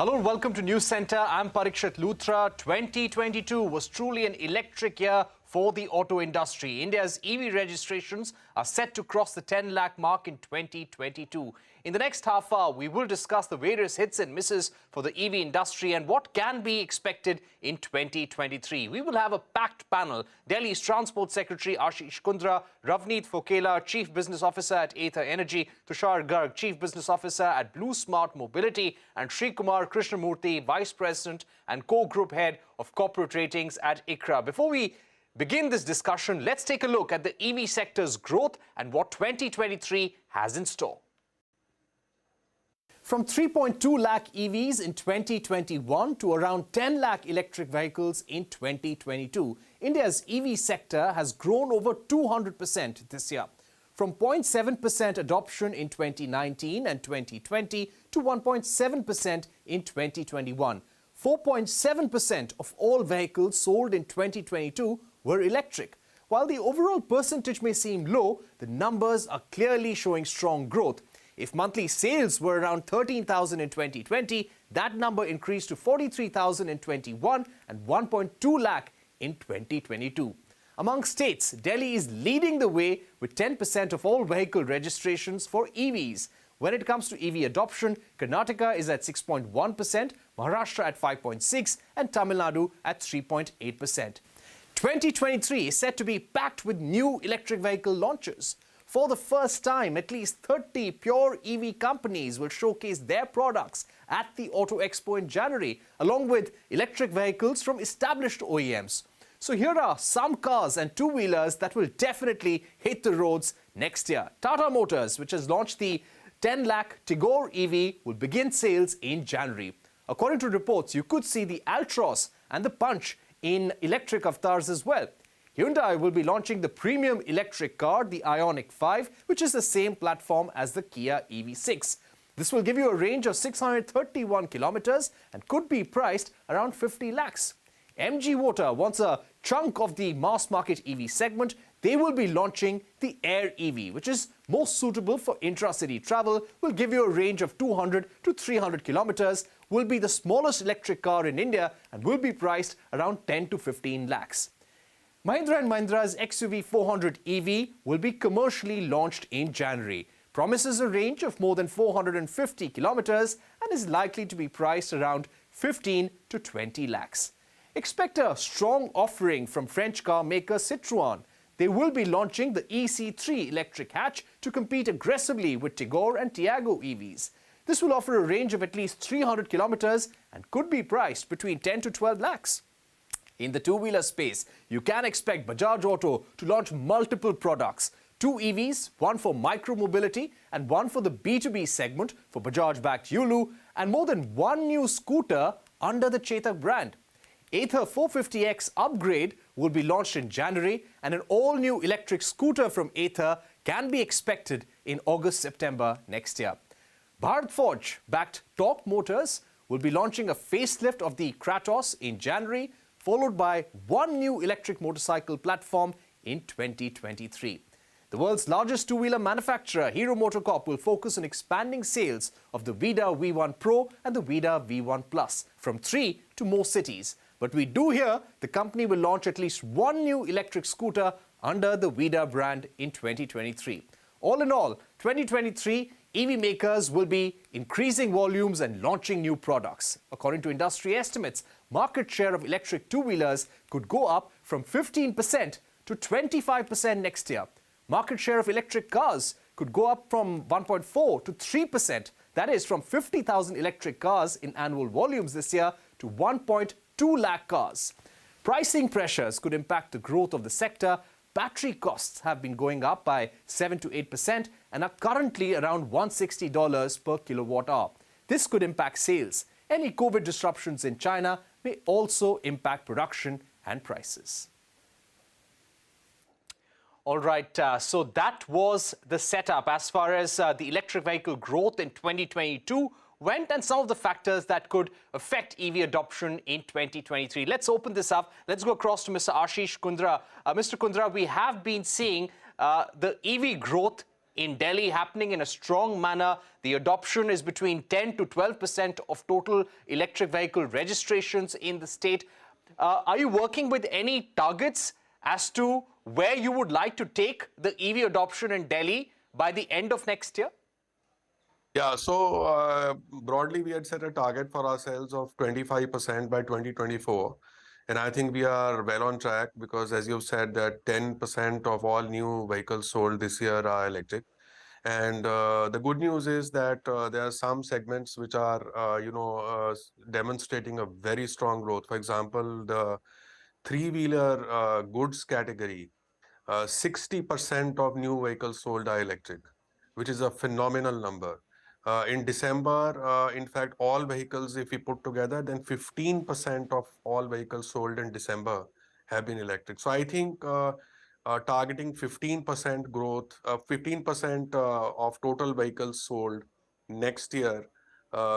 Hello and welcome to News Centre. I'm Parikshit Luthra. 2022 was truly an electric year for the auto industry. India's EV registrations are set to cross the 10 lakh mark in 2022. In the next half hour, we will discuss the various hits and misses for the EV industry and what can be expected in 2023. We will have a packed panel. Delhi's Transport Secretary Ashish Kundra, Ravneet Phokela, Chief Business Officer at Ather Energy, Tushar Garg, Chief Business Officer at Blue Smart Mobility, and Srikumar Krishnamurthy, Vice President and Co-Group Head of Corporate Ratings at ICRA. Before we begin this discussion, let's take a look at the EV sector's growth and what 2023 has in store. From 3.2 lakh EVs in 2021 to around 10 lakh electric vehicles in 2022, India's EV sector has grown over 200% this year. From 0.7% adoption in 2019 and 2020 to 1.7% in 2021. 4.7% of all vehicles sold in 2022 were electric. While the overall percentage may seem low, the numbers are clearly showing strong growth. If monthly sales were around 13,000 in 2020, that number increased to 43,000 in 21 and 1.2 lakh in 2022. Among states, Delhi is leading the way with 10% of all vehicle registrations for EVs. When it comes to EV adoption, Karnataka is at 6.1%, Maharashtra at 5.6% and Tamil Nadu at 3.8%. 2023 is set to be packed with new electric vehicle launches. For the first time, at least 30 pure EV companies will showcase their products at the Auto Expo in January, along with electric vehicles from established OEMs. So here are some cars and two-wheelers that will definitely hit the roads next year. Tata Motors, which has launched the 10 lakh Tigor EV, will begin sales in January. According to reports, you could see the Altroz and the Punch in electric avatars as well. Hyundai will be launching the premium electric car, the Ioniq 5, which is the same platform as the Kia EV6. This will give you a range of 631 kilometers and could be priced around 50 lakhs. MG Water wants a chunk of the mass market EV segment. They will be launching the Air EV, which is most suitable for intra-city travel, will give you a range of 200 to 300 kilometers, will be the smallest electric car in India and will be priced around 10 to 15 lakhs. Mahindra & Mahindra's XUV 400 EV will be commercially launched in January. Promises a range of more than 450 kilometers and is likely to be priced around 15 to 20 lakhs. Expect a strong offering from French car maker Citroën. They will be launching the EC3 electric hatch to compete aggressively with Tigor and Tiago EVs. This will offer a range of at least 300 kilometers and could be priced between 10 to 12 lakhs. In the two-wheeler space, you can expect Bajaj Auto to launch multiple products. 2 EVs, one for micro-mobility and one for the B2B segment for Bajaj-backed Yulu, and more than one new scooter under the Chetak brand. Ather 450X Upgrade will be launched in January, and an all-new electric scooter from Ather can be expected in August-September next year. Bharat Forge-backed Tork Motors will be launching a facelift of the Kratos in January, followed by one new electric motorcycle platform in 2023. The world's largest two-wheeler manufacturer, Hero MotoCorp, will focus on expanding sales of the Vida V1 Pro and the Vida V1 Plus from 3 to more cities. But we do hear the company will launch at least one new electric scooter under the Vida brand in 2023. All in all, 2023, EV makers will be increasing volumes and launching new products. According to industry estimates, market share of electric two-wheelers could go up from 15% to 25% next year. Market share of electric cars could go up from 1.4 to 3%. That is from 50,000 electric cars in annual volumes this year to 1.2 lakh cars. Pricing pressures could impact the growth of the sector. Battery costs have been going up by 7 to 8% and are currently around $160 per kilowatt hour. This could impact sales. Any COVID disruptions in China may also impact production and prices. All right, so that was the setup as far as the electric vehicle growth in 2022 went and some of the factors that could affect EV adoption in 2023. Let's open this up. Let's go across to Mr. Ashish Kundra. Mr. Kundra, we have been seeing the EV growth in Delhi happening in a strong manner. The adoption is between 10 to 12% of total electric vehicle registrations in the state. Are you working with any targets as to where you would like to take the EV adoption in Delhi by the end of next year? Yeah, so broadly, we had set a target for ourselves of 25% by 2024. And I think we are well on track because, as you've said, that 10% of all new vehicles sold this year are electric. And the good news is that there are some segments which are, demonstrating a very strong growth. For example, the three-wheeler goods category, 60% of new vehicles sold are electric, which is a phenomenal number. In December, in fact, all vehicles, if we put together, then 15% of all vehicles sold in December have been electric. So I think targeting 15% growth, 15% of total vehicles sold next year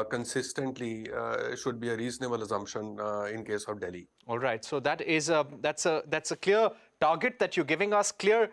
consistently should be a reasonable assumption in case of Delhi. All right. So that's a clear target that you're giving us, clear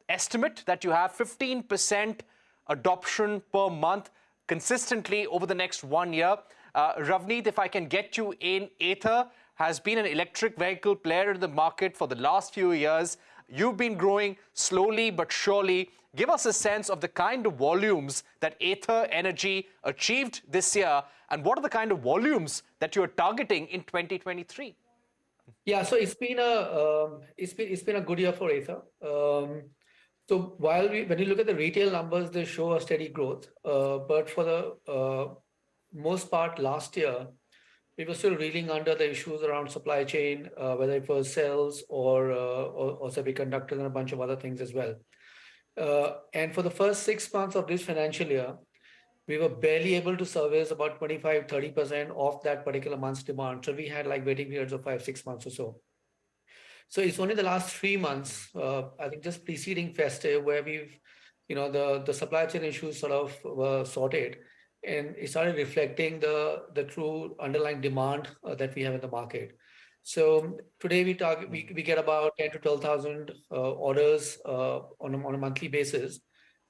estimate that you have 15% adoption per month consistently over the next 1 year. Ravneet, if I can get you in, Ather has been an electric vehicle player in the market for the last few years. You've been growing slowly but surely. Give us a sense of the kind of volumes that Ather Energy achieved this year, and what are the kind of volumes that you're targeting in 2023? Yeah, so it's been a good year for Ather. So when you look at the retail numbers, they show a steady growth. But for the most part last year, we were still reeling under the issues around supply chain, whether it was cells or semiconductors and a bunch of other things as well. And for the first 6 months of this financial year, we were barely able to service about 25-30% of that particular month's demand. So we had like waiting periods of 5-6 months or so. So it's only the last 3 months, I think just preceding festive, where we've, the supply chain issues sort of were sorted, and it started reflecting the true underlying demand that we have in the market. So today we get about 10 to 12,000 orders on a monthly basis.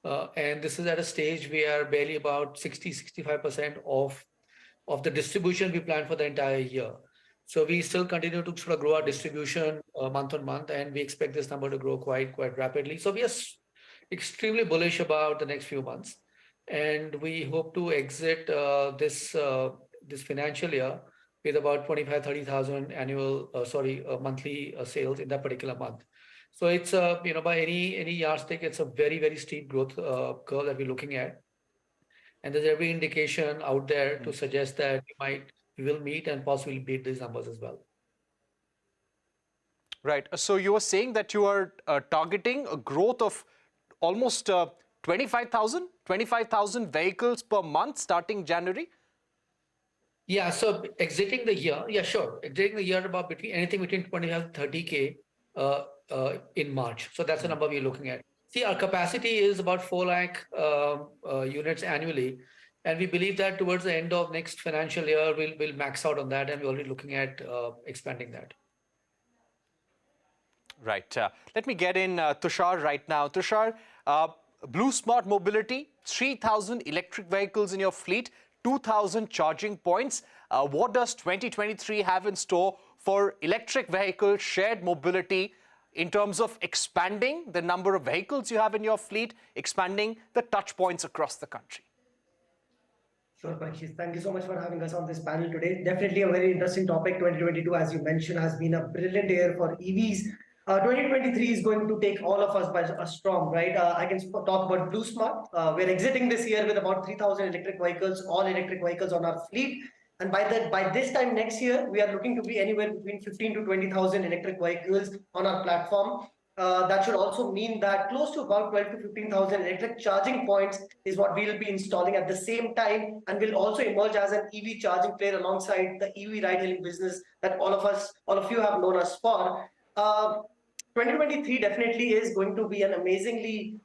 And this is at a stage we are barely about 60-65% of the distribution we planned for the entire year. So we still continue to sort of grow our distribution month on month, and we expect this number to grow quite rapidly. So we are extremely bullish about the next few months, and we hope to exit this financial year with about 25-30,000 monthly sales in that particular month. So it's by any yardstick, it's a very steep growth curve that we're looking at, and there's every indication out there to suggest that we will meet and possibly beat these numbers as well. Right. So you were saying that you are targeting a growth of almost 25,000 vehicles per month starting January? Yeah, so exiting the year, yeah, sure. Exiting the year about anything between 25 to 30K in March. So that's the number we're looking at. See, our capacity is about 4 lakh units annually. And we believe that towards the end of next financial year, we'll max out on that, and we're already looking at expanding that. Right. Let me get in Tushar right now. Tushar, Blue Smart Mobility, 3,000 electric vehicles in your fleet, 2,000 charging points. What does 2023 have in store for electric vehicle shared mobility in terms of expanding the number of vehicles you have in your fleet, expanding the touch points across the country? Sure, Parikshit. Thank you so much for having us on this panel today. Definitely a very interesting topic. 2022, as you mentioned, has been a brilliant year for EVs. 2023 is going to take all of us by a storm, right? I can talk about Blue Smart. We're exiting this year with about 3,000 electric vehicles, all electric vehicles on our fleet. And by this time next year, we are looking to be anywhere between 15 to 20,000 electric vehicles on our platform. That should also mean that close to about 12 to 15,000 electric charging points is what we'll be installing at the same time, and will also emerge as an EV charging player alongside the EV ride-hailing business that all of you have known us for. 2023 definitely is going to be an amazingly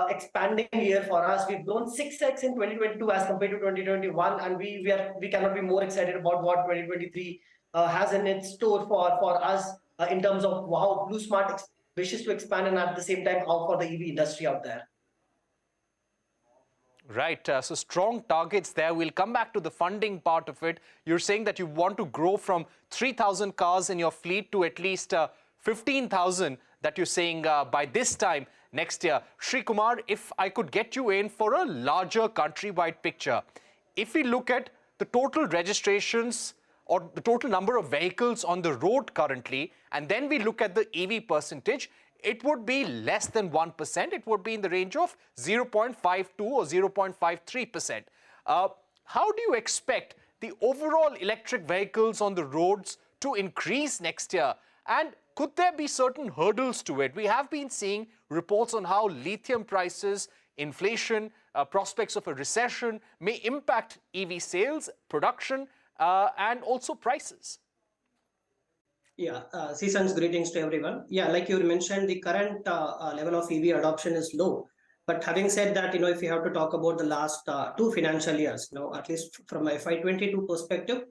expanding year for us. We've grown 6x in 2022 as compared to 2021, and we cannot be more excited about what 2023 has in its store for us in terms of how Blue Smart wishes to expand, and at the same time how for the EV industry out there. Right. So strong targets there. We'll come back to the funding part of it. You're saying that you want to grow from 3,000 cars in your fleet to at least 15,000 that you're saying by this time next year. Srikumar, if I could get you in for a larger countrywide picture. If we look at the total registrations or the total number of vehicles on the road currently, and then we look at the EV percentage, it would be less than 1%. It would be in the range of 0.52 or 0.53%. How do you expect the overall electric vehicles on the roads to increase next year? And could there be certain hurdles to it? We have been seeing reports on how lithium prices, inflation, prospects of a recession may impact EV sales, production, and also prices. Yeah, season's greetings to everyone. Yeah, like you mentioned, the current level of EV adoption is low. But having said that, if you have to talk about the last 2 financial years, at least from a FY22 perspective,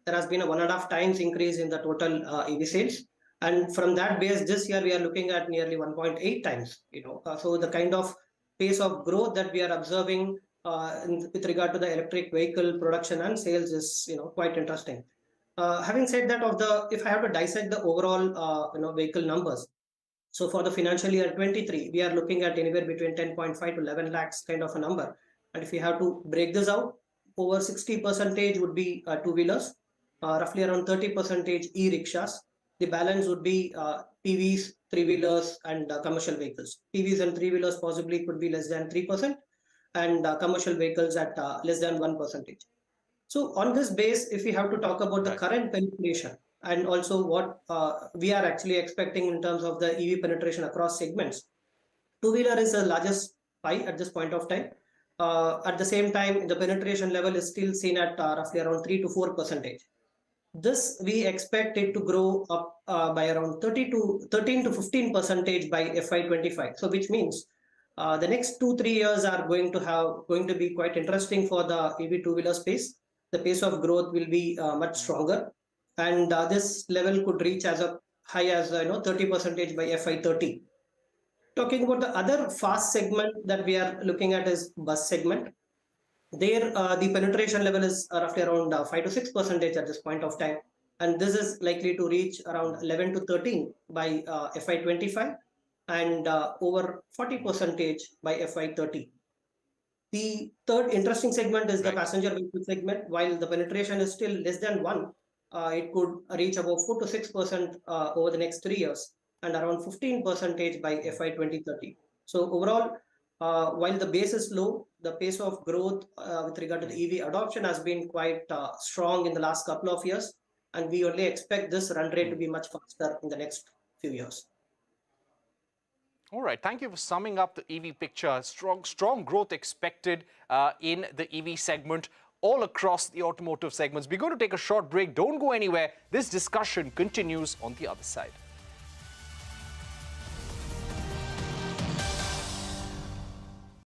there has been a 1.5 times increase in the total EV sales. And from that base, this year we are looking at nearly 1.8 times. So the kind of pace of growth that we are observing with regard to the electric vehicle production and sales is, quite interesting. Having said that, if I have to dissect the overall vehicle numbers, so for the financial year 23, we are looking at anywhere between 10.5 to 11 lakhs kind of a number. And if we have to break this out, over 60% would be two-wheelers, roughly around 30% e-rickshaws. The balance would be PVs, three-wheelers, and commercial vehicles. PVs and three-wheelers possibly could be less than 3%, and commercial vehicles at less than 1%. So on this base, if we have to talk about the current penetration and also what we are actually expecting in terms of the EV penetration across segments, two-wheeler is the largest pie at this point of time. At the same time, the penetration level is still seen at roughly around 3 to 4%. This we expect it to grow up by around 13 to 15% by FY25. So which means the next 2-3 years are going to be quite interesting for the EV two-wheeler space. The pace of growth will be much stronger, and this level could reach as high as 30% by FY30. Talking about the other fast segment that we are looking at is bus segment. There, the penetration level is roughly around 5 to 6% at this point of time, and this is likely to reach around 11 to 13 by FY25 and over 40% by FY30. The third interesting segment is the passenger vehicle segment. While the penetration is still less than 1, it could reach about 4 to 6% over the next 3 years and around 15% by FY2030. So overall, while the base is low, the pace of growth with regard to the EV adoption has been quite strong in the last couple of years, and we only expect this run rate to be much faster in the next few years. All right, thank you for summing up the EV picture. Strong growth expected in the EV segment all across the automotive segments. We're going to take a short break. Don't go anywhere. This discussion continues on the other side.